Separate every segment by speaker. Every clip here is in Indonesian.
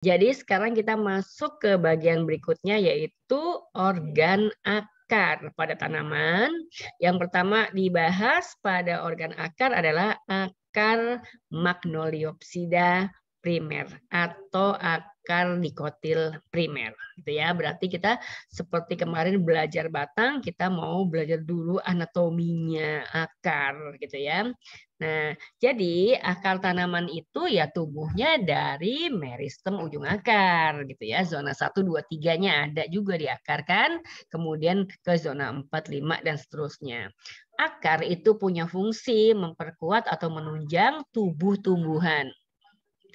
Speaker 1: Jadi sekarang kita masuk ke bagian berikutnya yaitu organ akar pada tanaman. Yang pertama dibahas pada organ akar adalah akar Magnoliopsida primer atau akar dikotil primer gitu ya. Berarti kita seperti kemarin belajar batang, kita mau belajar dulu anatominya akar gitu ya. Nah, jadi akar tanaman itu ya tumbuhnya dari meristem ujung akar gitu ya. Zona 1, 2, 3-nya ada juga di akar kan. Kemudian ke zona 4, 5 dan seterusnya. Akar itu punya fungsi memperkuat atau menunjang tubuh tumbuhan.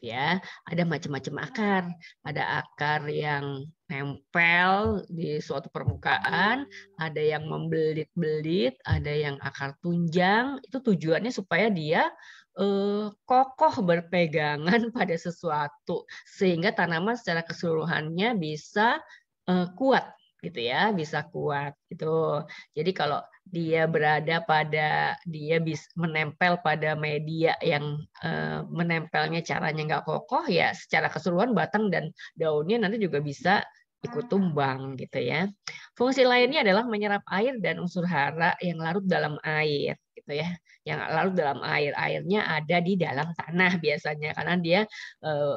Speaker 1: Ya, ada macam-macam akar. Ada akar yang nempel di suatu permukaan, ada yang membelit-belit, ada yang akar tunjang. Itu tujuannya supaya dia kokoh berpegangan pada sesuatu sehingga tanaman secara keseluruhannya bisa kuat gitu ya, bisa kuat gitu. Jadi kalau dia bisa menempel pada media yang menempelnya caranya nggak kokoh ya secara keseluruhan batang dan daunnya nanti juga bisa ikut tumbang gitu ya. Fungsi lainnya adalah menyerap air dan unsur hara yang larut dalam air gitu ya. Yang larut dalam air, airnya ada di dalam tanah biasanya karena dia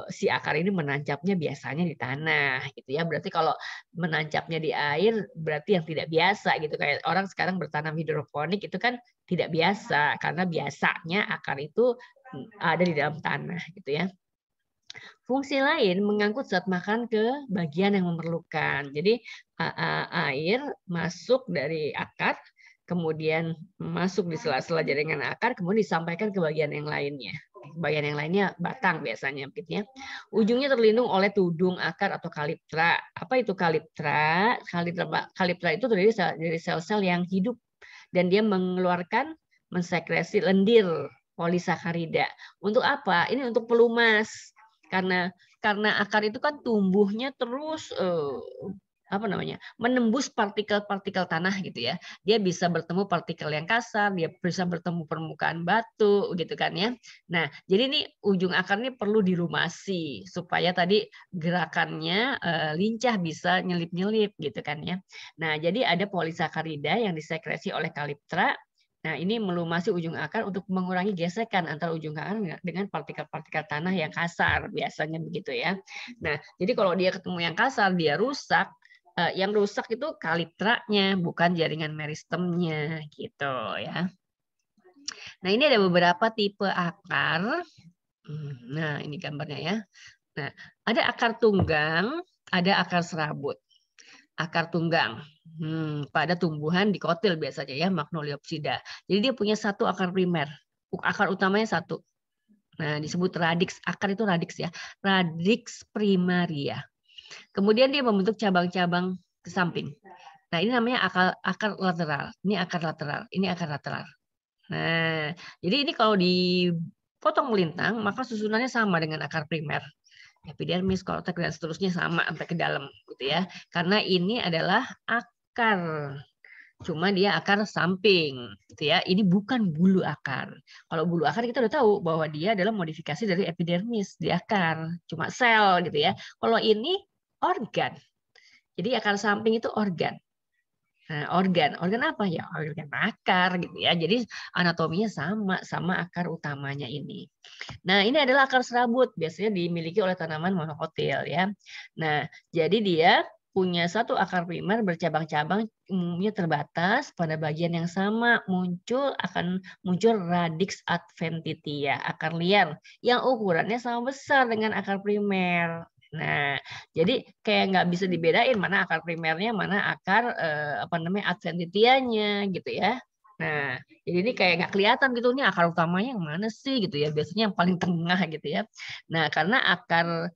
Speaker 1: si akar ini menancapnya biasanya di tanah gitu ya. Berarti kalau menancapnya di air berarti yang tidak biasa gitu kayak orang sekarang bertanam hidroponik itu kan tidak biasa karena biasanya akar itu ada di dalam tanah gitu ya. Fungsi lain mengangkut zat makan ke bagian yang memerlukan. Jadi air masuk dari akar, kemudian masuk di sela-sela jaringan akar, kemudian disampaikan ke bagian yang lainnya. Bagian yang lainnya batang biasanya gitu ya. Ujungnya terlindung oleh tudung akar atau kaliptra. Apa itu kaliptra? Kaliptra itu terdiri dari sel-sel yang hidup dan dia mengeluarkan mensekresi lendir polisakarida. Untuk apa? Ini untuk pelumas. Karena akar itu kan tumbuhnya terus menembus partikel-partikel tanah gitu ya. Dia bisa bertemu partikel yang kasar, dia bisa bertemu permukaan batu gitu kan ya. Nah, jadi ini ujung akar ini perlu dilumasi supaya tadi gerakannya lincah bisa nyelip-nyelip gitu kan ya. Nah, jadi ada polisakarida yang disekresi oleh kaliptra. Nah, ini melumasi ujung akar untuk mengurangi gesekan antara ujung akar dengan partikel-partikel tanah yang kasar, biasanya begitu ya. Nah, jadi kalau dia ketemu yang kasar, dia rusak. Yang rusak itu kalitranya, bukan jaringan meristemnya, gitu ya. Nah, ini ada beberapa tipe akar. Nah, ini gambarnya ya. Nah, ada akar tunggang, ada akar serabut. Akar tunggang pada tumbuhan dikotil biasanya ya, Magnoliopsida. Jadi dia punya satu akar primer, akar utamanya satu. Nah, disebut radix. Akar itu radix ya, radix primaria. Kemudian dia membentuk cabang-cabang ke samping. Nah, ini namanya akar lateral. Ini akar lateral. Ini akar lateral. Nah, jadi ini kalau dipotong melintang, maka susunannya sama dengan akar primer. Epidermis, kortek dan seterusnya sama sampai ke dalam gitu ya. Karena ini adalah akar. Cuma dia akar samping gitu ya. Ini bukan bulu akar. Kalau bulu akar kita udah tahu bahwa dia adalah modifikasi dari epidermis di akar, cuma sel gitu ya. Kalau ini organ. Jadi akar samping itu organ. Nah, organ apa ya? Organ akar gitu ya. Jadi anatominya sama akar utamanya ini. Nah, ini adalah akar serabut, biasanya dimiliki oleh tanaman monokotil ya. Nah, jadi dia punya satu akar primer bercabang-cabang, umumnya terbatas pada bagian yang sama akan muncul radix adventitia, akar liar yang ukurannya sama besar dengan akar primer. Nah, jadi kayak nggak bisa dibedain mana akar primernya, mana akar adventitianya gitu ya. Nah, jadi ini kayak nggak kelihatan gitu nih akar utamanya yang mana sih gitu ya. Biasanya yang paling tengah gitu ya. Nah, karena akar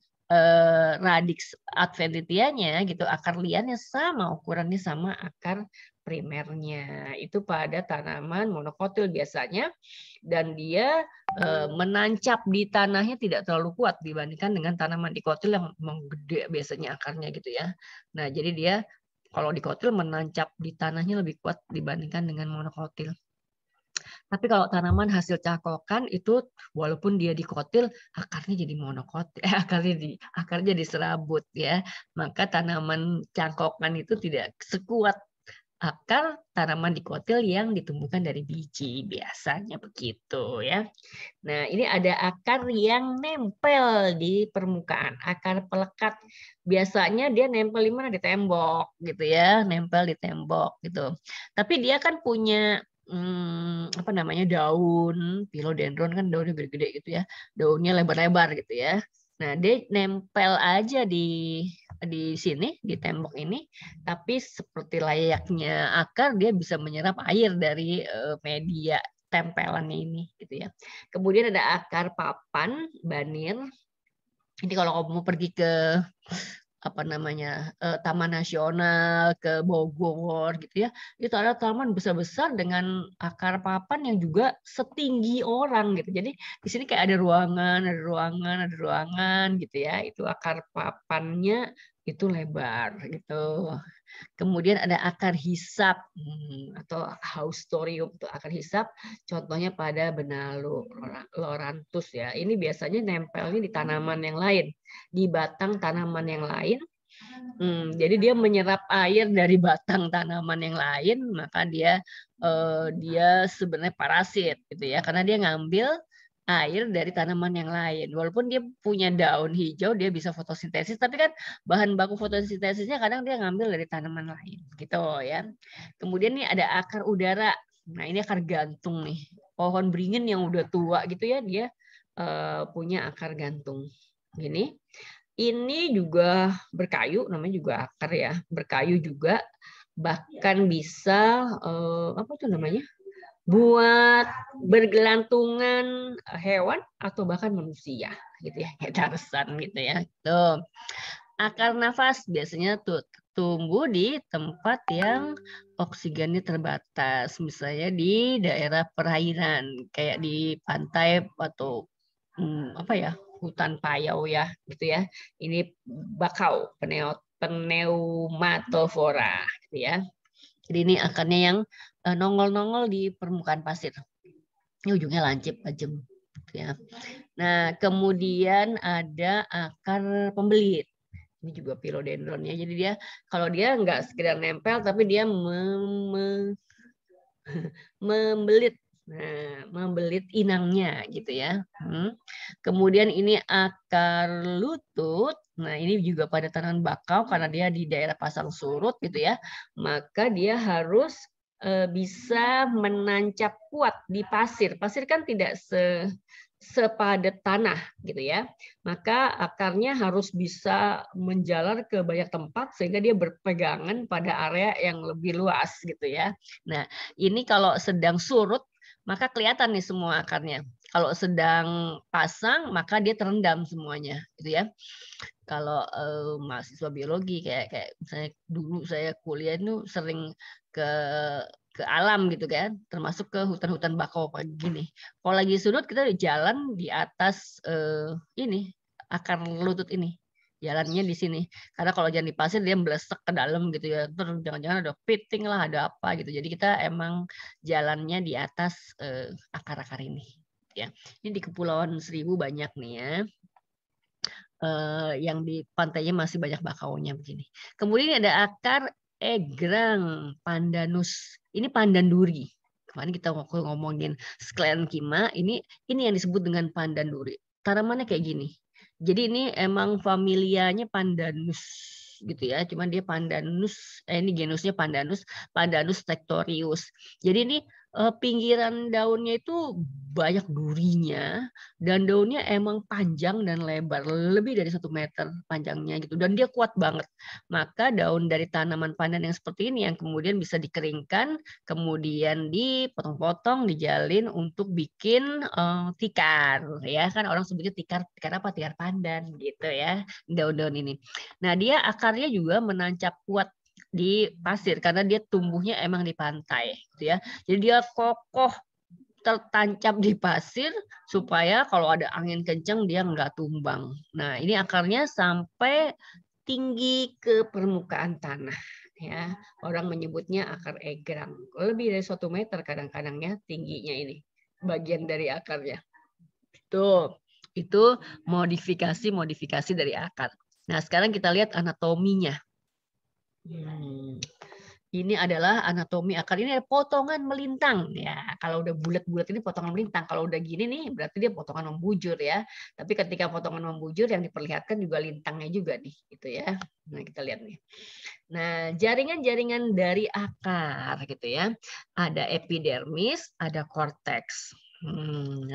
Speaker 1: radix adventitianya gitu, akar liannya sama, ukurannya sama akar primernya. Itu pada tanaman monokotil biasanya dan dia menancap di tanahnya tidak terlalu kuat dibandingkan dengan tanaman dikotil yang menggede biasanya akarnya gitu ya. Nah, jadi dia kalau dikotil menancap di tanahnya lebih kuat dibandingkan dengan monokotil. Tapi kalau tanaman hasil cangkokan itu walaupun dia dikotil, akarnya jadi monokotil, akarnya jadi serabut ya. Maka tanaman cangkokan itu tidak sekuat akar tanaman dikotil yang ditumbuhkan dari biji, biasanya begitu ya. Nah, ini ada akar yang nempel di permukaan, akar pelekat. Biasanya dia nempel di mana? Di tembok gitu ya, nempel di tembok gitu. Tapi dia kan punya apa namanya, daun philodendron kan daunnya gede-gede gitu ya, daunnya lebar-lebar gitu ya. Nah, dia nempel aja di sini, di tembok ini, tapi seperti layaknya akar dia bisa menyerap air dari media tempelannya ini gitu ya. Kemudian ada akar papan banir. Ini kalau kamu mau pergi ke apa namanya, Taman Nasional ke Bogor gitu ya, itu ada taman besar-besar dengan akar papan yang juga setinggi orang gitu. Jadi di sini kayak ada ruangan, ada ruangan, ada ruangan gitu ya. Itu akar papannya itu lebar gitu. Kemudian ada akar hisap atau haustorium, itu akar hisap. Contohnya pada benalu, loranthus ya. Ini biasanya nempelnya di tanaman yang lain, di batang tanaman yang lain. Jadi dia menyerap air dari batang tanaman yang lain, maka dia sebenarnya parasit gitu ya, karena dia ngambil air dari tanaman yang lain. Walaupun dia punya daun hijau, dia bisa fotosintesis, tapi kan bahan baku fotosintesisnya kadang dia ngambil dari tanaman lain, gitu ya. Kemudian nih ada akar udara. Nah, ini akar gantung nih. Pohon beringin yang udah tua gitu ya, dia punya akar gantung. Gini. Ini juga berkayu, namanya juga akar ya, berkayu juga, bahkan bisa apa tuh namanya? Buat bergelantungan hewan atau bahkan manusia gitu ya, kayak Tarzan gitu ya. Tuh. Akar nafas biasanya tuh tumbuh di tempat yang oksigennya terbatas, misalnya di daerah perairan kayak di pantai atau apa ya, hutan payau ya gitu ya. Ini bakau, pneumatovora gitu ya. Jadi ini akarnya yang nongol-nongol di permukaan pasir. Ini ujungnya lancip, tajam. Ya. Nah, kemudian ada akar pembelit. Ini juga philodendron ya. Jadi dia kalau dia nggak sekedar nempel, tapi dia membelit. Nah, membelit inangnya gitu ya. Kemudian ini akar lutut. Nah, ini juga pada tanaman bakau karena dia di daerah pasang surut gitu ya. Maka dia harus bisa menancap kuat di pasir. Pasir kan tidak sepadat tanah gitu ya. Maka akarnya harus bisa menjalar ke banyak tempat sehingga dia berpegangan pada area yang lebih luas gitu ya. Nah, ini kalau sedang surut maka kelihatan nih semua akarnya. Kalau sedang pasang maka dia terendam semuanya gitu ya. Kalau mahasiswa biologi kayak misalnya dulu saya kuliah itu sering ke alam gitu kan, termasuk ke hutan-hutan bakau pagi gini. Kalau lagi surut kita jalan di atas ini akar lutut ini. Jalannya di sini. Karena kalau jalan di pasir dia melesek ke dalam gitu ya. Terus jangan-jangan ada piting lah, ada apa gitu. Jadi kita emang jalannya di atas akar-akar ini. Ya, ini di Kepulauan Seribu banyak nih ya. Yang di pantainya masih banyak bakaunya begini. Kemudian ada akar egrang pandanus. Ini pandan duri. Kemarin kita ngomongin sclerenchyma, ini yang disebut dengan pandan duri. Tanamannya kayak gini. Jadi ini emang familianya Pandanus gitu ya. Cuman dia Pandanus, ini genusnya Pandanus tectorius. Jadi ini pinggiran daunnya itu banyak durinya dan daunnya emang panjang dan lebar, lebih dari 1 meter panjangnya gitu. Dan dia kuat banget. Maka daun dari tanaman pandan yang seperti ini yang kemudian bisa dikeringkan, kemudian dipotong-potong, dijalin untuk bikin tikar ya kan, orang sebutnya tikar apa, tikar pandan gitu ya, daun-daun ini. Nah, dia akarnya juga menancap kuat di pasir karena dia tumbuhnya emang di pantai gitu ya. Jadi dia kokoh tertancap di pasir supaya kalau ada angin kencang dia nggak tumbang. Nah, ini akarnya sampai tinggi ke permukaan tanah ya. Orang menyebutnya akar egrang. Lebih dari 1 meter kadang-kadangnya tingginya ini. Bagian dari akarnya. Tuh, itu modifikasi dari akar. Nah, sekarang kita lihat anatominya. Ini adalah anatomi akar. Ini ada potongan melintang. Ya, kalau udah bulat-bulat ini potongan melintang. Kalau udah gini nih, berarti dia potongan membujur ya. Tapi ketika potongan membujur yang diperlihatkan juga lintangnya juga nih, gitu ya. Nah, kita lihat nih. Nah, jaringan-jaringan dari akar gitu ya. Ada epidermis, ada korteks.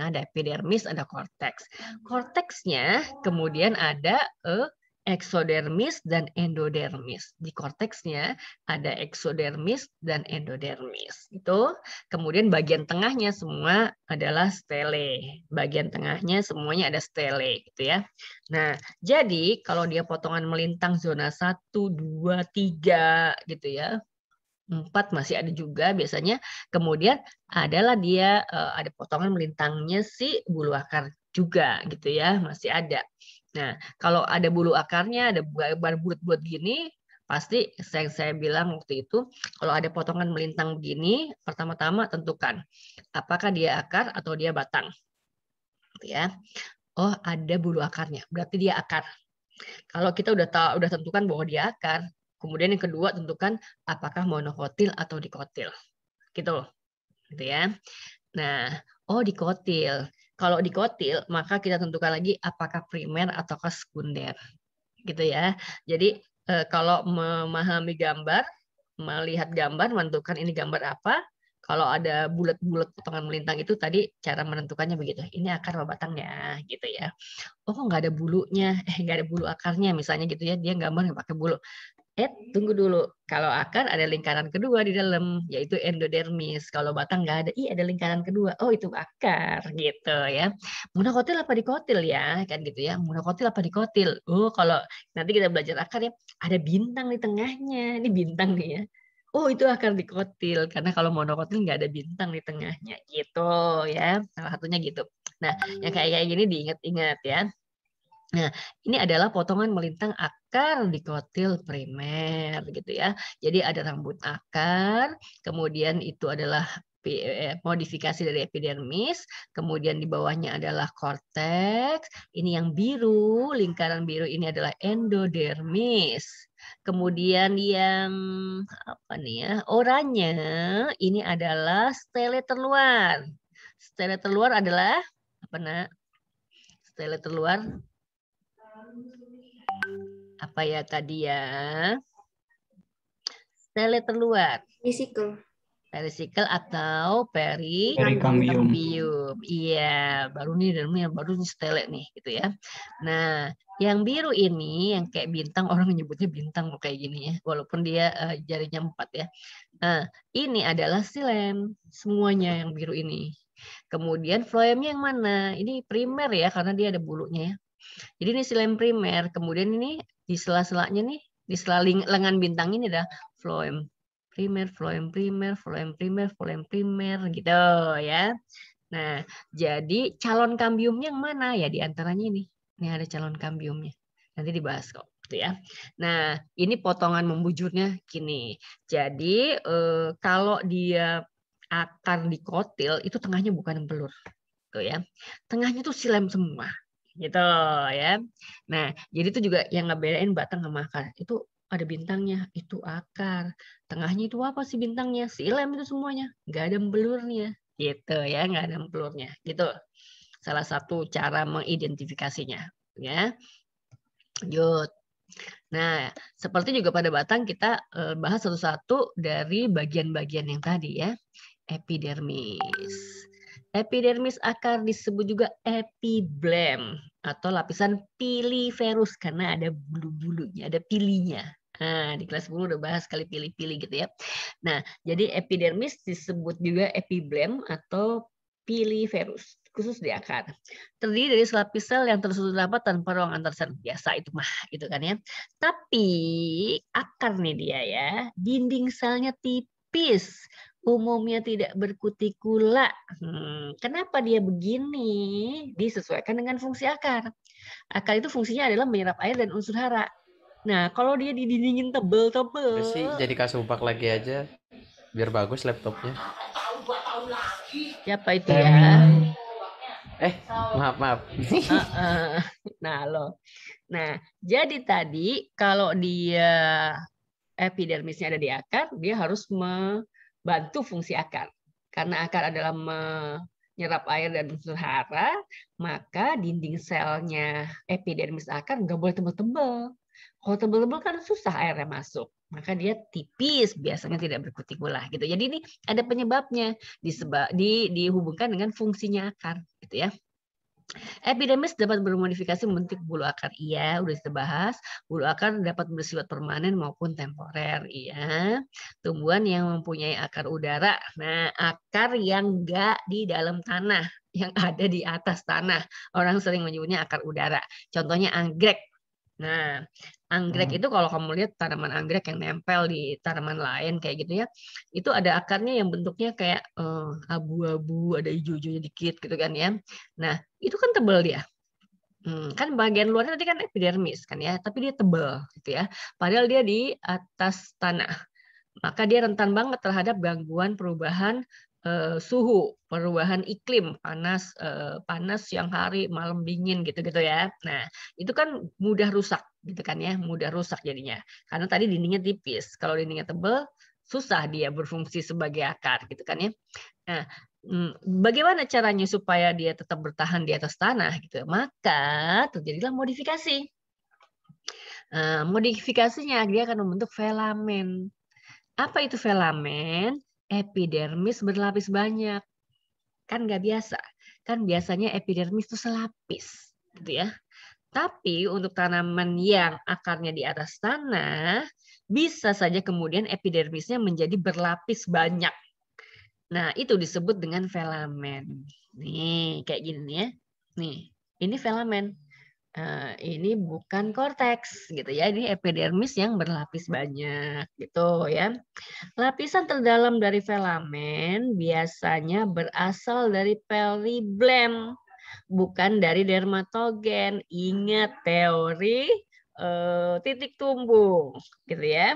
Speaker 1: Ada epidermis, ada korteks. Korteksnya kemudian ada eksodermis dan endodermis. Di korteksnya ada eksodermis dan endodermis. Itu kemudian bagian tengahnya semua adalah stele. Bagian tengahnya semuanya ada stele gitu ya. Nah, jadi kalau dia potongan melintang zona 1, 2, 3 gitu ya. 4 masih ada juga biasanya. Kemudian adalah dia ada potongan melintangnya si bulu akar juga gitu ya, masih ada. Nah, kalau ada bulu akarnya, ada bulat-bulat gini, pasti saya bilang waktu itu, kalau ada potongan melintang begini, pertama-tama tentukan apakah dia akar atau dia batang. Gitu ya. Oh, ada bulu akarnya, berarti dia akar. Kalau kita udah tentukan bahwa dia akar, kemudian yang kedua tentukan apakah monokotil atau dikotil. Gitu loh. Gitu ya. Nah, oh dikotil. Kalau dikotil, maka kita tentukan lagi apakah primer ataukah sekunder. Gitu ya. Jadi kalau memahami gambar, melihat gambar, menentukan ini gambar apa. Kalau ada bulat-bulat potongan melintang itu tadi cara menentukannya begitu. Ini akar atau batangnya, gitu ya. Oh, nggak ada bulunya, nggak ada bulu akarnya misalnya gitu ya. Dia gambar nggak pakai bulu. Tunggu dulu. Kalau akar ada lingkaran kedua di dalam, yaitu endodermis. Kalau batang nggak ada, ada lingkaran kedua. Oh, itu akar gitu ya. Monokotil apa dikotil ya, kan gitu ya. Monokotil apa dikotil? Oh, kalau nanti kita belajar akar ya, ada bintang di tengahnya. Ini bintang nih ya. Oh, itu akar dikotil karena kalau monokotil nggak ada bintang di tengahnya gitu ya. Salah satunya gitu. Nah, yang kayak gini diingat-ingat ya. Nah, ini adalah potongan melintang akar dikotil primer gitu ya. Jadi ada rambut akar, kemudian itu adalah modifikasi dari epidermis, kemudian di bawahnya adalah korteks. Ini yang biru, lingkaran biru ini adalah endodermis. Kemudian yang apa nih ya? Oranye ini adalah stele terluar. Stele terluar adalah apa nak? Stele terluar apa ya tadi ya? Stele terluar. Perisikel atau
Speaker 2: Perikambium.
Speaker 1: Iya, baru nih stele nih gitu ya. Nah, yang biru ini yang kayak bintang, orang menyebutnya bintang kayak gini ya, walaupun dia jarinya 4 ya. Nah, ini adalah silem, semuanya yang biru ini. Kemudian floemnya yang mana? Ini primer ya, karena dia ada bulunya ya. Jadi ini silem primer, kemudian ini di sela-selanya nih, di sela lengan bintang ini ada floem primer, floem primer, floem primer, floem primer gitu ya. Nah, jadi calon kambiumnya yang mana ya di antaranya ini. Ini ada calon kambiumnya. Nanti dibahas kok gitu ya. Nah, ini potongan membujurnya gini. Jadi kalau dia akar dikotil itu tengahnya bukan empelur. Tuh ya. Tengahnya tuh silem semua gitu ya. Nah, jadi itu juga yang ngebedain batang sama akar. Itu ada bintangnya, itu akar. Tengahnya itu apa sih bintangnya? Silem itu semuanya. Nggak ada empelurnya. Gitu ya, nggak ada empelurnya. Gitu. Salah satu cara mengidentifikasinya. Ya. Lanjut. Nah, seperti juga pada batang kita bahas satu-satu dari bagian-bagian yang tadi ya. Epidermis. Epidermis akar disebut juga epiblem atau lapisan piliferus karena ada bulu-bulunya, ada pilinya. Nah, di kelas 10 udah bahas kali pilih-pilih gitu ya. Nah, jadi epidermis disebut juga epiblem atau piliferus, khusus di akar. Terdiri dari selapis sel yang tersusun rapat tanpa ruang antar sel. Biasa itu mah gitu kan ya. Tapi akar nih dia ya, dinding selnya tipis. Umumnya tidak berkutikula. Kenapa dia begini? Disesuaikan dengan fungsi akar. Akar itu fungsinya adalah menyerap air dan unsur hara. Nah, kalau dia didindingin
Speaker 3: Udah
Speaker 1: tebel-tebel,
Speaker 3: sih jadi kasubag lagi aja biar bagus laptopnya.
Speaker 1: siapa itu ya?
Speaker 3: Maaf.
Speaker 1: Heeh. Nah, loh. Nah, jadi tadi kalau dia epidermisnya ada di akar, dia harus membantu fungsi akar. Karena akar adalah menyerap air dan unsur hara, maka dinding selnya epidermis akar nggak boleh tebel-tebel. Kalau tebel-tebel kan susah airnya masuk. Maka dia tipis, biasanya tidak berkutikulah gitu. Jadi ini ada penyebabnya dihubungkan dengan fungsinya akar gitu ya. Epidermis dapat bermodifikasi membentuk bulu akar. Iya, udah kita bahas. Bulu akar dapat bersifat permanen maupun temporer. Iya. Tumbuhan yang mempunyai akar udara. Nah, akar yang enggak di dalam tanah, yang ada di atas tanah. Orang sering menyebutnya akar udara. Contohnya anggrek. Nah, anggrek itu kalau kamu lihat tanaman anggrek yang nempel di tanaman lain kayak gitu ya, itu ada akarnya yang bentuknya kayak abu-abu, ada hijau-hijaunya dikit gitu kan ya. Nah, itu kan tebal dia. Kan bagian luarnya tadi kan epidermis kan ya, tapi dia tebal gitu ya. Padahal dia di atas tanah. Maka dia rentan banget terhadap gangguan perubahan suhu, perubahan iklim, panas siang hari, malam dingin gitu-gitu ya. Nah, itu kan mudah rusak gitu kan ya, mudah rusak jadinya. Karena tadi dindingnya tipis. Kalau dindingnya tebal, susah dia berfungsi sebagai akar gitu kan ya. Nah, bagaimana caranya supaya dia tetap bertahan di atas tanah gitu? Maka terjadilah modifikasi. Modifikasinya dia akan membentuk filamen. Apa itu filamen? Epidermis berlapis banyak. Kan nggak biasa. Kan biasanya epidermis itu selapis. Gitu ya. Tapi untuk tanaman yang akarnya di atas tanah, bisa saja kemudian epidermisnya menjadi berlapis banyak. Nah, itu disebut dengan filamen. Nih, kayak gini nih ya. Nih, ini filamen. Ini bukan korteks gitu ya. Ini epidermis yang berlapis banyak gitu ya. Lapisan terdalam dari filamen biasanya berasal dari periblem, bukan dari dermatogen. Ingat teori titik tumbuh gitu ya.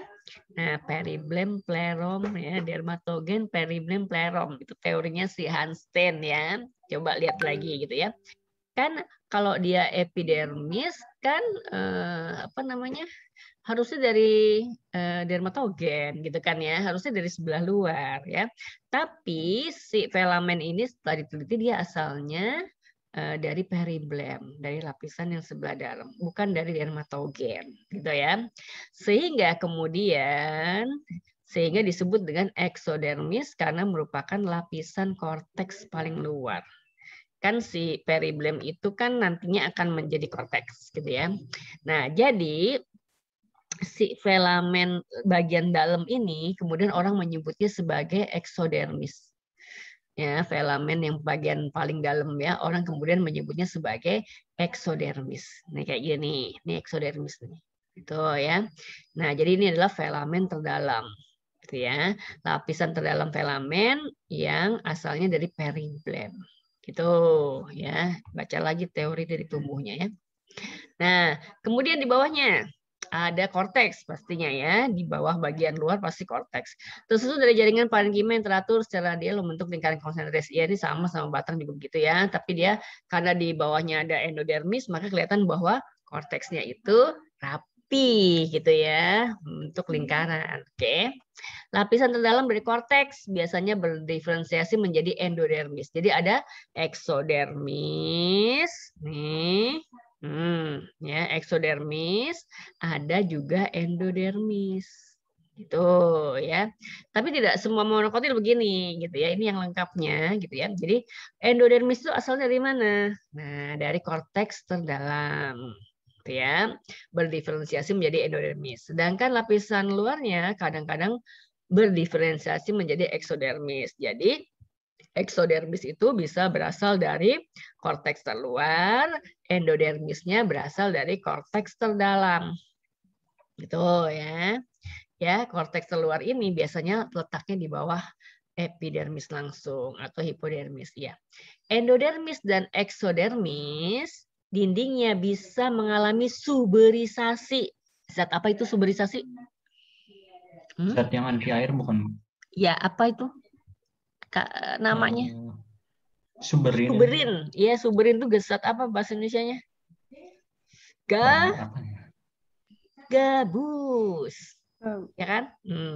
Speaker 1: Nah, periblem plerom ya, dermatogen periblem plerom itu teorinya si Hanstein ya. Coba lihat lagi gitu ya. Kan kalau dia epidermis kan apa namanya? Harusnya dari dermatogen gitu kan ya, harusnya dari sebelah luar ya. Tapi si filamen ini setelah diteliti dia asalnya dari periblem, dari lapisan yang sebelah dalam, bukan dari dermatogen gitu ya. Sehingga disebut dengan eksodermis karena merupakan lapisan korteks paling luar. Kan si periblem itu kan nantinya akan menjadi korteks gitu ya. Nah, jadi si filamen bagian dalam ini kemudian orang menyebutnya sebagai eksodermis. Ya, filamen yang bagian paling dalam ya, orang kemudian menyebutnya sebagai eksodermis. Nih kayak gini, ini eksodermis nih. Itu ya. Nah, jadi ini adalah filamen terdalam. Gitu ya. Lapisan terdalam filamen yang asalnya dari periblem. Gitu ya. Baca lagi teori dari tumbuhnya ya. Nah, kemudian di bawahnya ada korteks pastinya ya, di bawah bagian luar pasti korteks. Tersusun dari jaringan parenkima yang teratur secara ideal membentuk lingkaran konsentris. Ya ini sama batang juga begitu ya, tapi dia karena di bawahnya ada endodermis maka kelihatan bahwa korteksnya itu rapi gitu ya, untuk lingkaran. Oke. Lapisan terdalam dari korteks biasanya berdiferensiasi menjadi endodermis. Jadi ada eksodermis nih. Ya, eksodermis, ada juga endodermis. Gitu ya. Tapi tidak semua monokotil begini gitu ya. Ini yang lengkapnya gitu ya. Jadi endodermis itu asal dari mana? Nah, dari korteks terdalam. Gitu ya. Berdiferensiasi menjadi endodermis. Sedangkan lapisan luarnya kadang-kadang berdiferensiasi menjadi eksodermis. Jadi eksodermis itu bisa berasal dari korteks terluar, endodermisnya berasal dari korteks terdalam. Gitu ya. Ya, korteks terluar ini biasanya letaknya di bawah epidermis langsung atau hipodermis ya. Endodermis dan eksodermis dindingnya bisa mengalami suberisasi. Zat apa itu suberisasi?
Speaker 2: Zat yang anti air bukan?
Speaker 1: Ya, apa itu namanya?
Speaker 2: Suberin.
Speaker 1: Suberin. Iya, suberin itu zat apa bahasa Indonesianya?
Speaker 2: Apa ya?
Speaker 1: Gabus. Ya kan?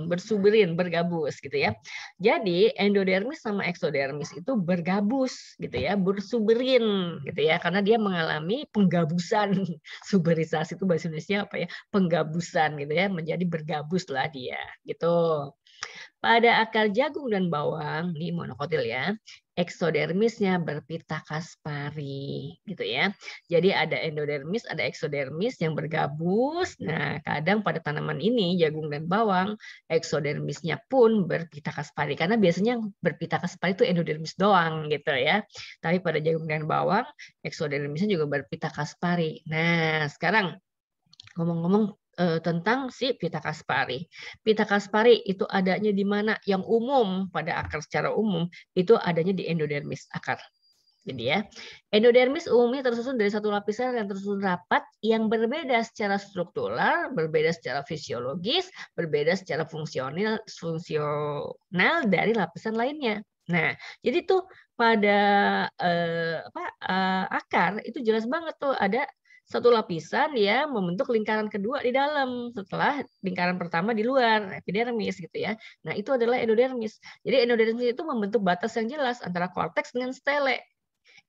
Speaker 1: Bersuberin, bergabus gitu ya. Jadi endodermis sama eksodermis itu bergabus gitu ya, bersuberin gitu ya, karena dia mengalami penggabusan. Suberisasi itu bahasa Indonesia apa ya? Penggabusan gitu ya, menjadi bergabus lah dia gitu. Pada akar jagung dan bawang, ini monokotil ya, eksodermisnya berpita Kaspari, gitu ya. Jadi ada endodermis, ada eksodermis yang bergabus. Nah, kadang pada tanaman ini, jagung dan bawang, eksodermisnya pun berpita Kaspari. Karena biasanya berpita Kaspari itu endodermis doang, gitu ya. Tapi pada jagung dan bawang, eksodermisnya juga berpita Kaspari. Nah, sekarang ngomong-ngomong tentang si pita Kaspari. Pita Kaspari itu adanya di mana? Yang umum pada akar secara umum itu adanya di endodermis akar. Jadi ya, endodermis umumnya tersusun dari satu lapisan yang tersusun rapat yang berbeda secara struktural, berbeda secara fisiologis, berbeda secara fungsional dari lapisan lainnya. Nah, jadi tuh pada akar itu jelas banget tuh ada satu lapisan yang membentuk lingkaran kedua di dalam setelah lingkaran pertama di luar epidermis gitu ya. Nah, itu adalah endodermis. Jadi endodermis itu membentuk batas yang jelas antara korteks dengan stele.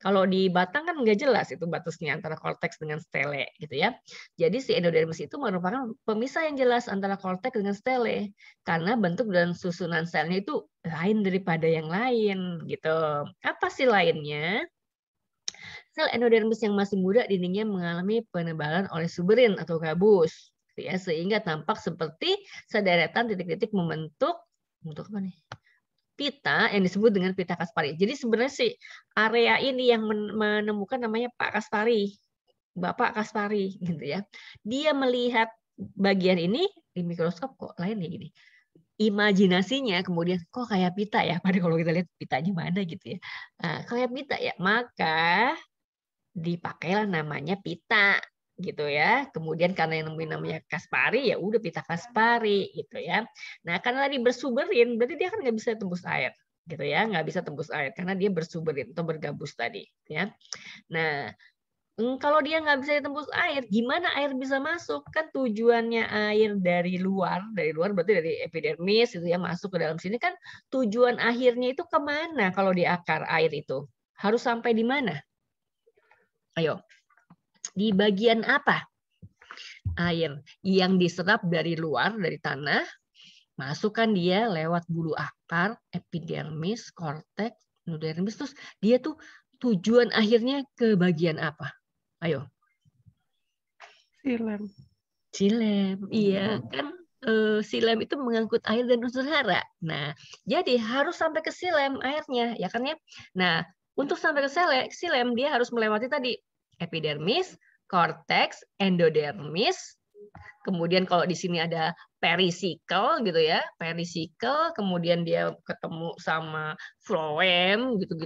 Speaker 1: Kalau di batang kan nggak jelas itu batasnya antara korteks dengan stele gitu ya. Jadi si endodermis itu merupakan pemisah yang jelas antara korteks dengan stele karena bentuk dan susunan selnya itu lain daripada yang lain gitu. Apa sih lainnya? Sel endodermis yang masih muda dindingnya mengalami penebalan oleh suberin atau gabus, ya, sehingga tampak seperti sederetan titik-titik membentuk apa nih? Pita yang disebut dengan pita Kaspari. Jadi sebenarnya sih area ini yang menemukan namanya Pak Kaspari, Bapak Kaspari, gitu ya. Dia melihat bagian ini di mikroskop kok lain ya gini. Imajinasinya kemudian kok kayak pita ya, padahal kalau kita lihat pitanya mana gitu ya. Nah, kayak pita ya, maka dipakailah namanya pita gitu ya. Kemudian karena yang nemuin namanya Kaspari ya udah pita Kaspari gitu ya. Nah, karena tadi bersuberin berarti dia kan nggak bisa tembus air gitu ya, nggak bisa tembus air karena dia bersuberin atau bergabus tadi ya. Nah, kalau dia nggak bisa tembus air, gimana air bisa masuk? Kan tujuannya air dari luar berarti dari epidermis itu ya masuk ke dalam sini kan tujuan akhirnya itu kemana kalau di akar air itu? Harus sampai di mana? Ayo, di bagian apa air yang diserap dari luar, dari tanah, masukkan dia lewat bulu akar, epidermis, korteks, endodermis, terus dia tuh tujuan akhirnya ke bagian apa? Ayo.
Speaker 4: Silem.
Speaker 1: Silem, iya kan. Silem itu mengangkut air dan unsur hara. Nah, jadi harus sampai ke silem airnya, ya kan ya. Nah, untuk sampai ke silem dia harus melewati tadi epidermis, korteks, endodermis. Kemudian kalau di sini ada perisikel gitu ya, perisikel, kemudian dia ketemu sama floem gitu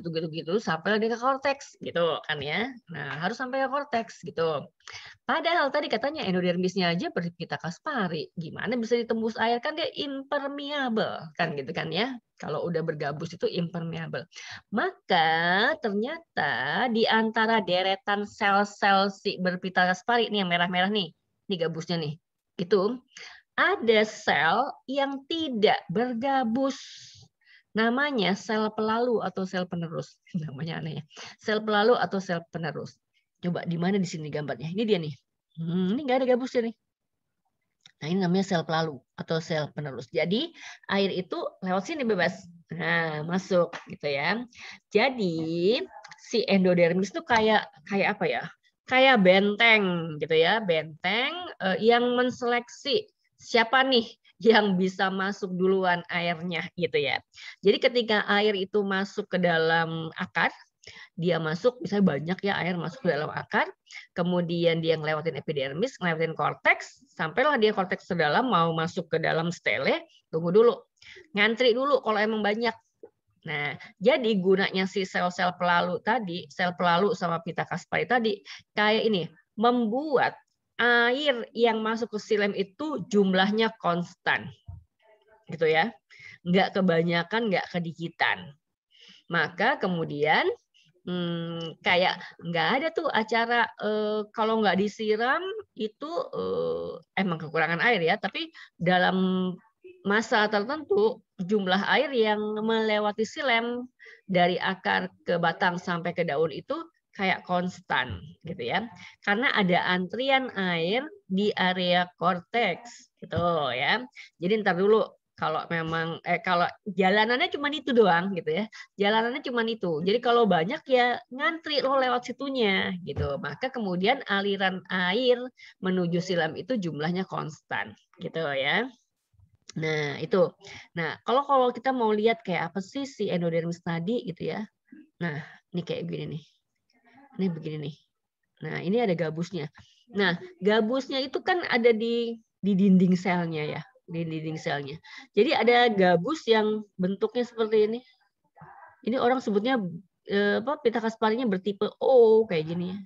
Speaker 1: sampai dia ke korteks gitu kan ya. Nah, harus sampai ke korteks gitu. Padahal tadi katanya endodermisnya aja berpita Kaspari. Gimana bisa ditembus air? Kan dia impermeable kan gitu kan ya. Kalau udah bergabus itu impermeable. Maka ternyata di antara deretan sel-sel si berpita Kaspari ini yang merah-merah nih. Ini gabusnya nih. Itu ada sel yang tidak bergabus. Namanya sel pelalu atau sel penerus. Namanya aneh ya. Sel pelalu atau sel penerus. Coba di mana di sini gambarnya? Ini dia nih. Ini nggak ada gabusnya nih. Nah, ini namanya sel pelalu atau sel penerus. Jadi air itu lewat sini bebas. Nah, masuk gitu ya. Jadi si endodermis itu kayak apa ya? Kayak benteng gitu ya, benteng yang menseleksi siapa nih yang bisa masuk duluan airnya gitu ya. Jadi ketika air itu masuk ke dalam akar, dia masuk, misalnya banyak ya air masuk ke dalam akar, kemudian dia ngelewatin epidermis, ngelewatin korteks, sampailah dia korteks sedalam mau masuk ke dalam stele, tunggu dulu, ngantri dulu kalau emang banyak. Nah, jadi gunanya si sel-sel pelalu tadi, sel pelalu sama pita Kaspari tadi, kayak ini, membuat air yang masuk ke silem itu jumlahnya konstan, gitu ya. Nggak kebanyakan, nggak kedikitan. Maka kemudian kayak nggak ada tuh acara kalau nggak disiram itu emang kekurangan air ya, tapi dalam masa tertentu jumlah air yang melewati silem dari akar ke batang sampai ke daun itu kayak konstan gitu ya, karena ada antrian air di area korteks gitu ya. Jadi ntar dulu kalau memang kalau jalanannya cuma itu doang gitu ya, jalanannya cuma itu. Jadi kalau banyak ya ngantri lo lewat situnya gitu. Maka kemudian aliran air menuju silam itu jumlahnya konstan gitu ya. Nah, itu. Nah, kalau kita mau lihat kayak apa sih si endodermis tadi gitu ya. Nah, ini kayak gini nih. Ini begini nih. Nah, ini ada gabusnya. Nah, gabusnya itu kan ada di dinding selnya ya, di dinding selnya. Jadi ada gabus yang bentuknya seperti ini. Ini orang sebutnya pita kasparinya bertipe O kayak gini ya.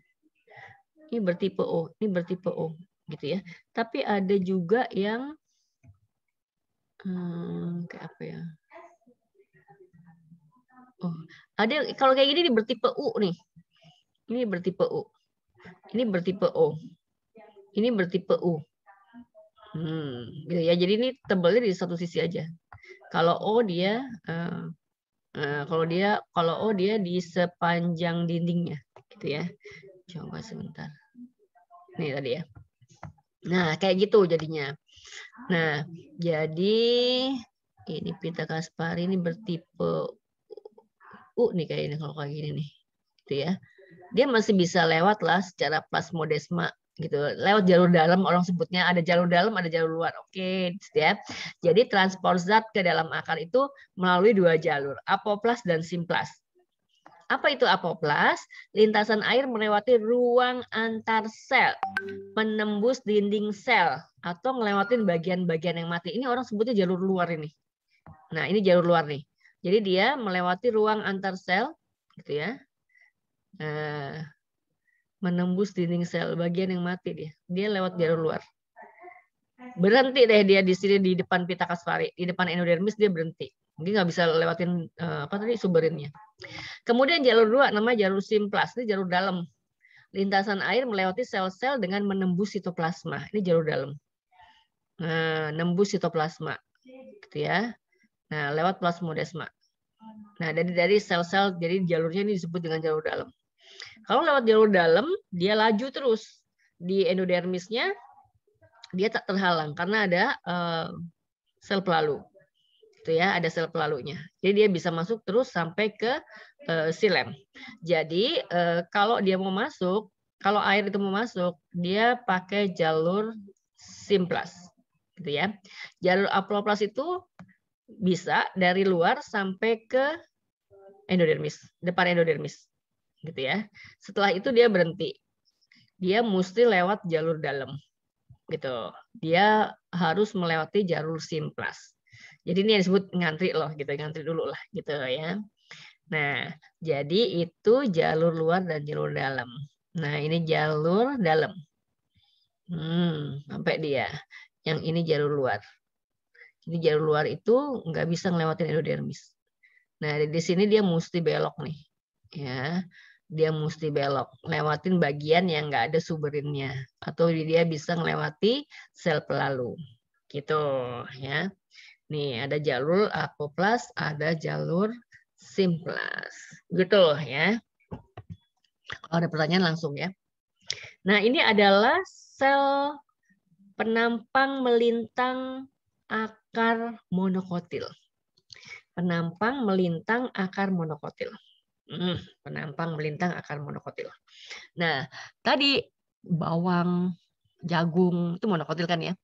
Speaker 1: Ini bertipe O, ini bertipe O gitu ya. Tapi ada juga yang kayak apa ya? Oh, ada kalau kayak gini bertipe U nih. Ini bertipe U. Ini bertipe O. Ini bertipe U. Gitu ya. Jadi ini tebalnya di satu sisi aja. Kalau O dia kalau O dia di sepanjang dindingnya, gitu ya. Coba sebentar. Nih tadi ya. Nah, kayak gitu jadinya. Nah, jadi ini pita kaspari ini bertipe U nih kayaknya kalau kayak gini nih. Gitu ya. Dia masih bisa lewat lah secara plasmodesma gitu. Lewat jalur dalam orang sebutnya, ada jalur dalam, ada jalur luar. Oke, ya. Jadi transport zat ke dalam akar itu melalui dua jalur, apoplas dan simplas. Apa itu apoplas? Lintasan air melewati ruang antar sel, menembus dinding sel, atau ngelewatin bagian-bagian yang mati. Ini orang sebutnya jalur luar ini. Nah, ini jalur luar nih. Jadi dia melewati ruang antar sel, gitu ya. Nah, menembus dinding sel, bagian yang mati dia. Dia lewat jalur luar. Berhenti deh dia di sini di depan pita kaspari, di depan endodermis dia berhenti. Dia nggak bisa lewatin suberinnya. Kemudian jalur dua namanya jalur simplas, ini jalur dalam. Lintasan air melewati sel-sel dengan menembus sitoplasma. Ini jalur dalam. Nah, nembus sitoplasma, gitu ya. Nah, lewat plasmodesma. Nah, dari sel-sel, jadi jalurnya ini disebut dengan jalur dalam. Kalau lewat jalur dalam, dia laju terus di endodermisnya, dia tak terhalang karena ada sel pelalu. Itu ya, ada sel pelalunya. Jadi dia bisa masuk terus sampai ke silem. Jadi kalau dia mau masuk, kalau air itu mau masuk, dia pakai jalur simplas, gitu ya. Jalur apoplas itu bisa dari luar sampai ke endodermis, depan endodermis, gitu ya. Setelah itu dia berhenti. Dia mesti lewat jalur dalam, gitu. Dia harus melewati jalur simplas. Jadi ini yang disebut ngantri loh, gitu, ngantri dulu lah, gitu ya. Nah, jadi itu jalur luar dan jalur dalam. Nah, ini jalur dalam. Sampai dia. Yang ini jalur luar. Jadi jalur luar itu nggak bisa ngelewatin endodermis. Nah, di sini dia mesti belok nih. Ya, dia mesti belok. Lewatin bagian yang nggak ada suberinnya. Atau dia bisa ngelewati sel pelalu. Gitu, ya. Nih, ada jalur apoplas, ada jalur simplas. Gitu ya. Kalau ada pertanyaan langsung ya. Nah, ini adalah sel penampang melintang akar monokotil. Penampang melintang akar monokotil. Penampang melintang akar monokotil. Nah, tadi bawang, jagung itu monokotil kan ya.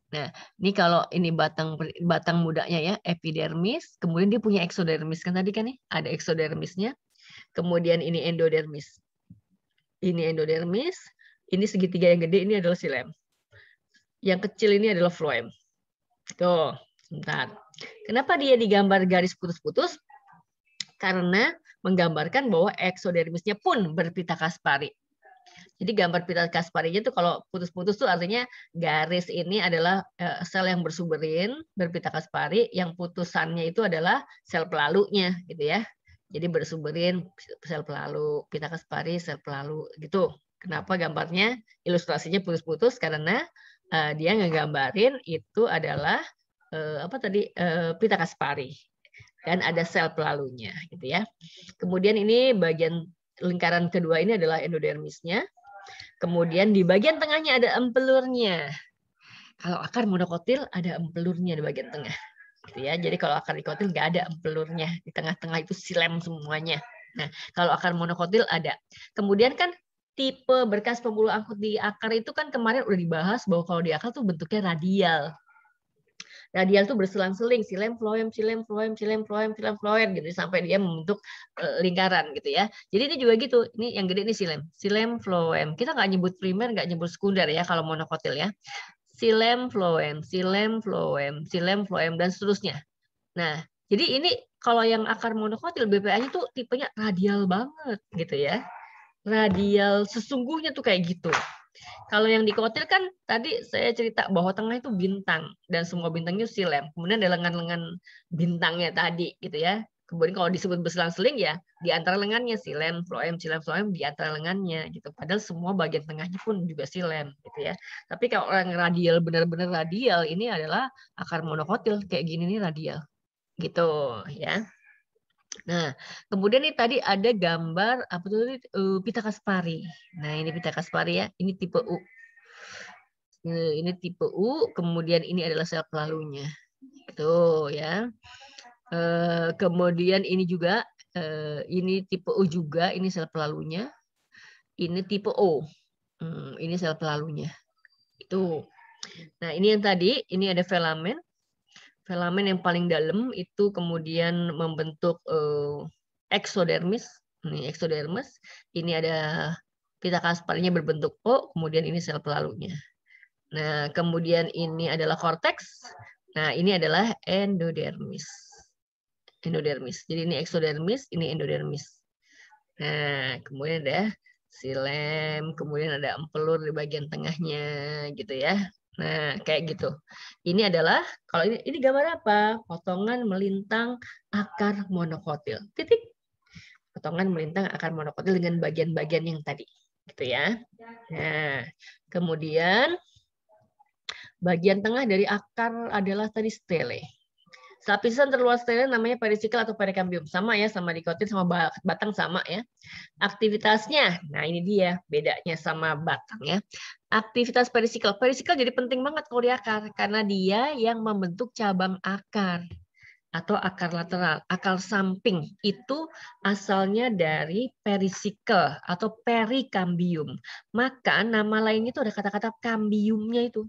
Speaker 1: Nah, ini kalau ini batang mudanya ya, epidermis, kemudian dia punya eksodermis kan tadi kan nih, ada eksodermisnya. Kemudian ini endodermis. Ini endodermis, ini segitiga yang gede ini adalah silem. Yang kecil ini adalah floem. Tuh, sebentar. Kenapa dia digambar garis putus-putus? Karena menggambarkan bahwa eksodermisnya pun berpita kaspari. Jadi gambar pita Kasparinya tuh kalau putus-putus tuh artinya garis ini adalah sel yang bersuberin, berpita Kaspari, yang putusannya itu adalah sel pelalunya gitu ya. Jadi bersuberin sel pelalu, pita Kaspari sel pelalu gitu. Kenapa gambarnya ilustrasinya putus-putus? Karena dia ngegambarin itu adalah pita Kaspari dan ada sel pelalunya gitu ya. Kemudian ini bagian lingkaran kedua ini adalah endodermisnya. Kemudian di bagian tengahnya ada empelurnya. Kalau akar monokotil ada empelurnya di bagian tengah. Gitu ya. Jadi kalau akar dikotil nggak ada empelurnya. Di tengah-tengah itu silem semuanya. Nah, kalau akar monokotil ada. Kemudian kan tipe berkas pembuluh angkut di akar itu kan kemarin udah dibahas bahwa kalau di akar tuh bentuknya radial. Radial tuh berselang-seling, silem, floem, silem, floem, silem, floem, silem, floem gitu sampai dia membentuk lingkaran gitu ya. Jadi ini juga gitu. Ini yang gede ini silem, silem, floem. Kita nggak nyebut primer, nggak nyebut sekunder ya kalau monokotil ya. Silem, floem, silem, floem, silem, floem dan seterusnya. Nah, jadi ini kalau yang akar monokotil BPA-nya tuh tipenya radial banget gitu ya. Radial sesungguhnya tuh kayak gitu. Kalau yang dikotil kan tadi saya cerita bahwa tengah itu bintang dan semua bintangnya silem. Kemudian ada lengan-lengan bintangnya tadi gitu ya. Kemudian kalau disebut berselang-seling ya di antara lengannya silem, floem di antara lengannya gitu. Padahal semua bagian tengahnya pun juga silem gitu ya. Tapi kalau orang radial benar-benar radial ini adalah akar monokotil kayak gini nih radial. Gitu ya. Nah, kemudian nih tadi ada gambar apa tuh pita Kaspari. Nah, ini pita Kaspari ya, ini tipe U. Ini tipe U, kemudian ini adalah sel pelalunya. Gitu ya. Kemudian ini juga ini tipe U juga, ini sel pelalunya. Ini tipe O. Ini sel pelalunya. Itu. Nah, ini yang tadi, ini ada filamen. Filamen yang paling dalam itu kemudian membentuk eksodermis. Ini eksodermis. Ini ada pita Kasparinya berbentuk O, kemudian ini sel pelalunya. Nah, kemudian ini adalah korteks. Nah, ini adalah endodermis. Endodermis. Jadi ini eksodermis, ini endodermis. Nah, kemudian ada silem, kemudian ada empelur di bagian tengahnya gitu ya. Nah, kayak gitu. Ini adalah kalau ini gambar apa? Potongan melintang akar monokotil. Titik. Potongan melintang akar monokotil dengan bagian-bagian yang tadi, gitu ya. Nah, kemudian bagian tengah dari akar adalah tadi stele. Lapisan terluar stele namanya perisikal atau perikambium. Sama ya, sama dikotil sama batang sama ya. Aktivitasnya, nah ini dia bedanya sama batang ya. Aktivitas perisikal. Perisikal jadi penting banget kalau di akar. Karena dia yang membentuk cabang akar. Atau akar lateral, akar samping. Itu asalnya dari perisikal atau perikambium. Maka nama lainnya itu ada kata-kata kambiumnya itu.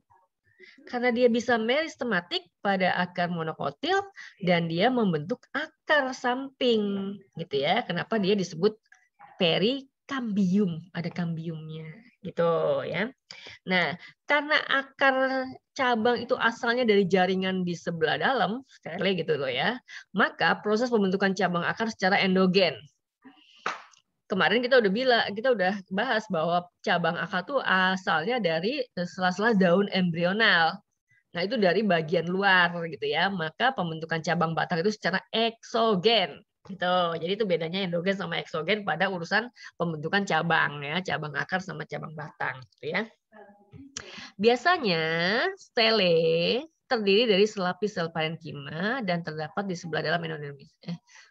Speaker 1: Karena dia bisa meristematik pada akar monokotil dan dia membentuk akar samping gitu ya. Kenapa dia disebut perikambium, ada kambiumnya gitu ya. Nah, karena akar cabang itu asalnya dari jaringan di sebelah dalam, stele gitu loh ya. Maka proses pembentukan cabang akar secara endogen. Kemarin kita udah bahas bahwa cabang akar itu asalnya dari sela-sela daun embrional. Nah, itu dari bagian luar gitu ya. Maka pembentukan cabang batang itu secara eksogen. Gitu. Jadi itu bedanya endogen sama eksogen pada urusan pembentukan cabang ya, cabang akar sama cabang batang gitu ya. Biasanya stele terdiri dari selapis sel parenkima dan terdapat di sebelah dalam endodermis.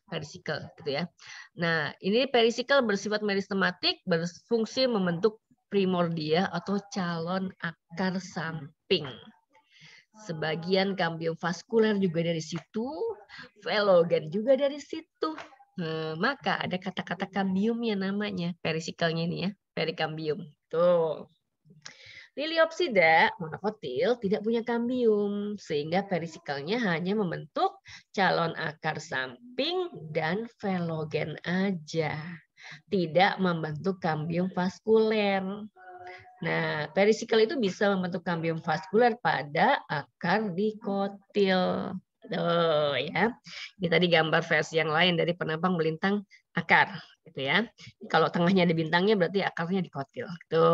Speaker 1: Perisikal gitu ya. Nah, ini perisikal bersifat meristematik, berfungsi membentuk primordia atau calon akar samping. Sebagian kambium vaskuler juga dari situ, velogen juga dari situ. Nah, maka ada kata-kata kambiumnya namanya, perisikalnya ini ya, perikambium. Tuh. Liliopsida monokotil tidak punya kambium, sehingga perisikalnya hanya membentuk calon akar samping dan velogen aja. Tidak membentuk kambium vaskuler. Nah, perisikal itu bisa membentuk kambium vaskuler pada akar dikotil. Gitu ya. Ini tadi gambar versi yang lain dari penambang melintang akar, gitu ya. Kalau tengahnya ada bintangnya berarti akarnya dikotil. Gitu.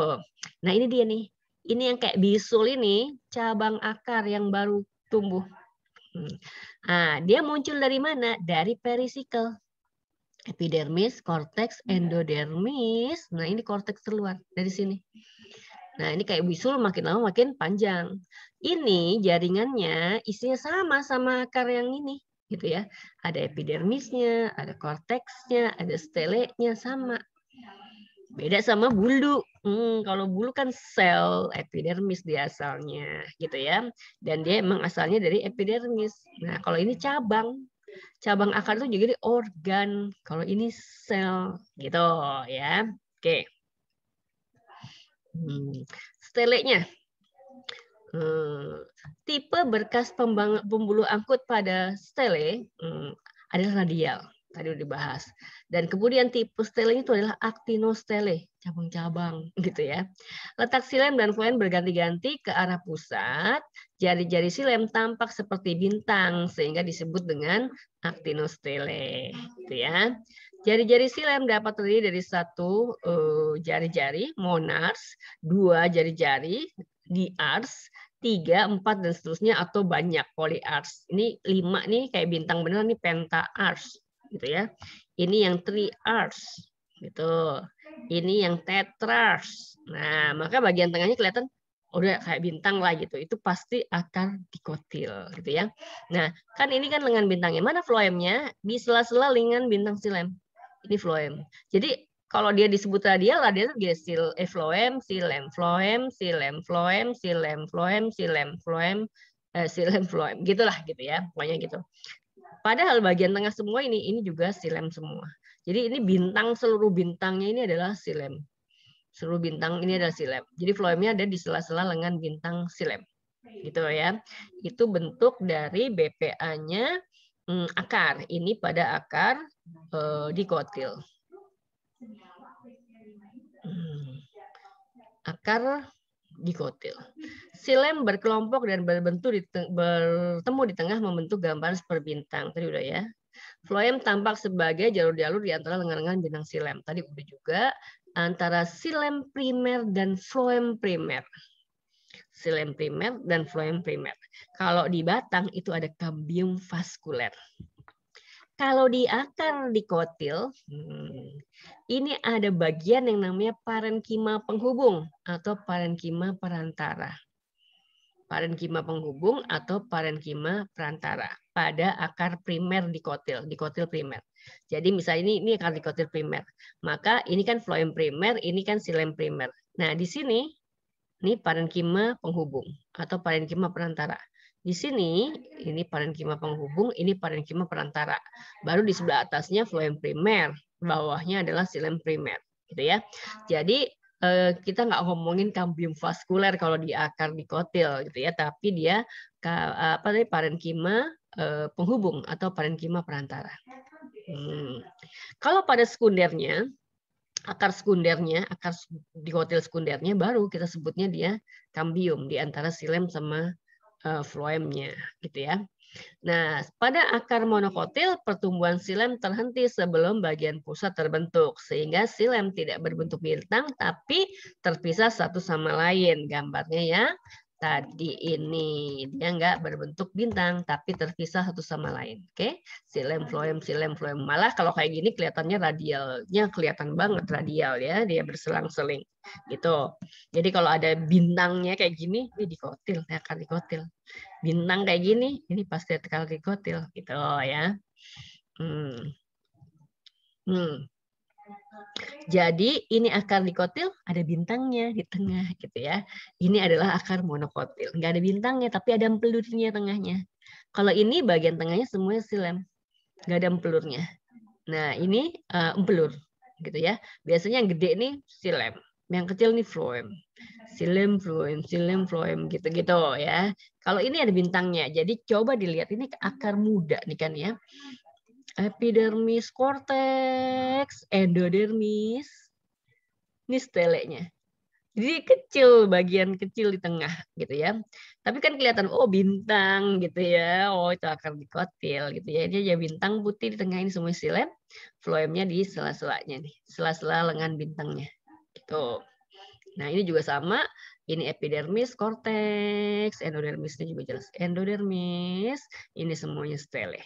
Speaker 1: Nah ini dia nih. Ini yang kayak bisul ini cabang akar yang baru tumbuh. Nah, dia muncul dari mana? Dari perisikel. Epidermis, korteks, endodermis. Nah ini korteks terluar dari sini. Nah, ini kayak bisul makin lama makin panjang. Ini jaringannya isinya sama akar yang ini, gitu ya. Ada epidermisnya, ada korteksnya, ada stelenya sama. Beda sama bulu. Kalau bulu kan sel epidermis dia asalnya, gitu ya. Dan dia emang asalnya dari epidermis. Nah, kalau ini cabang. Cabang akar itu jadi organ. Kalau ini sel, gitu ya. Oke. Stelenya. Tipe berkas pembuluh angkut pada stele adalah radial. Tadi udah dibahas. Dan kemudian tipe stelenya itu adalah actinostele, cabang-cabang gitu ya. Letak silem dan floem berganti-ganti ke arah pusat. Jari-jari silem tampak seperti bintang sehingga disebut dengan actinostele, gitu ya. Jari-jari silem dapat terdiri dari satu jari-jari monars, dua jari-jari diars, 3, 4 dan seterusnya atau banyak polyars. Ini 5 nih kayak bintang beneran nih pentaars gitu ya. Ini yang triars gitu. Ini yang tetrars. Nah, maka bagian tengahnya kelihatan udah kayak bintang lah gitu. Itu pasti akar dikotil gitu ya. Nah, kan ini kan lengan bintangnya. Mana floemnya? Di sela-sela lengan bintang silem. Ini floem. Jadi kalau dia disebut radial itu dia floem, silem, floem, silem, floem, silem, floem, silem, floem, silem, floem, gitulah gitu ya, pokoknya gitu. Padahal bagian tengah semua ini juga silem semua. Jadi ini bintang, seluruh bintangnya ini adalah silem. Seluruh bintang ini adalah silem. Jadi floemnya ada di sela-sela lengan bintang silem. Gitu ya. Itu bentuk dari BPA-nya akar. Ini pada akar dikotil. Akar dikotil. Silem berkelompok dan bertemu di tengah membentuk gambar seperbintang. Tadi udah ya. Floem tampak sebagai jalur-jalur di antara lengan-lengan bintang silem. Tadi udah juga antara silem primer dan floem primer. Silem primer dan floem primer. Kalau di batang itu ada kambium vaskuler. Kalau di akar dikotil, ini ada bagian yang namanya parenkima penghubung atau parenkima perantara. Parenkima penghubung atau parenkima perantara pada akar primer dikotil primer. Jadi misalnya ini akar dikotil primer, maka ini kan floem primer, ini kan silem primer. Nah di sini ini parenkima penghubung atau parenkima perantara. Di sini ini parenkima penghubung, ini parenkima perantara. Baru di sebelah atasnya floem primer, bawahnya adalah silem primer, gitu ya. Jadi kita nggak ngomongin kambium vaskuler kalau di akar dikotil, gitu ya, tapi dia parenkima penghubung atau parenkima perantara. Kalau pada sekundernya, akar dikotil sekundernya baru kita sebutnya dia kambium di antara silem sama floemnya gitu ya. Nah, pada akar monokotil pertumbuhan silem terhenti sebelum bagian pusat terbentuk sehingga silem tidak berbentuk bintang tapi terpisah satu sama lain. Gambarnya ya tadi ini dia nggak berbentuk bintang tapi terpisah satu sama lain. Oke, silem floem. Malah kalau kayak gini kelihatannya radialnya kelihatan banget radial ya, dia berselang-seling gitu. Jadi kalau ada bintangnya kayak gini, ini dikotil, akar dikotil. Bintang kayak gini, ini pasti akar dikotil gitu ya. Jadi ini akar dikotil ada bintangnya di tengah gitu ya. Ini adalah akar monokotil. Nggak ada bintangnya tapi ada empelurnya tengahnya. Kalau ini bagian tengahnya semuanya silem. Nggak ada empelurnya. Nah ini empelur gitu ya. Biasanya yang gede nih silem. Yang kecil nih floem. Silem, floem gitu-gitu ya. Kalau ini ada bintangnya. Jadi coba dilihat ini akar muda nih kan ya. Epidermis, korteks, endodermis. Ini stelenya. Jadi kecil, bagian kecil di tengah gitu ya. Tapi kan kelihatan oh bintang gitu ya. Oh itu akar dikotil gitu ya. Dia ya bintang putih di tengah ini semua silem. Floemnya di sela-selanya nih. Sela-sela lengan bintangnya. Gitu. Nah, ini juga sama. Ini epidermis, korteks, endodermisnya juga jelas. Endodermis, ini semuanya stele.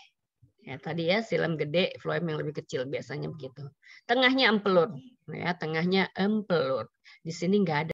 Speaker 1: Ya, tadi ya silem gede, floem yang lebih kecil biasanya begitu. Tengahnya empelur, ya, tengahnya empelur. Di sini nggak ada.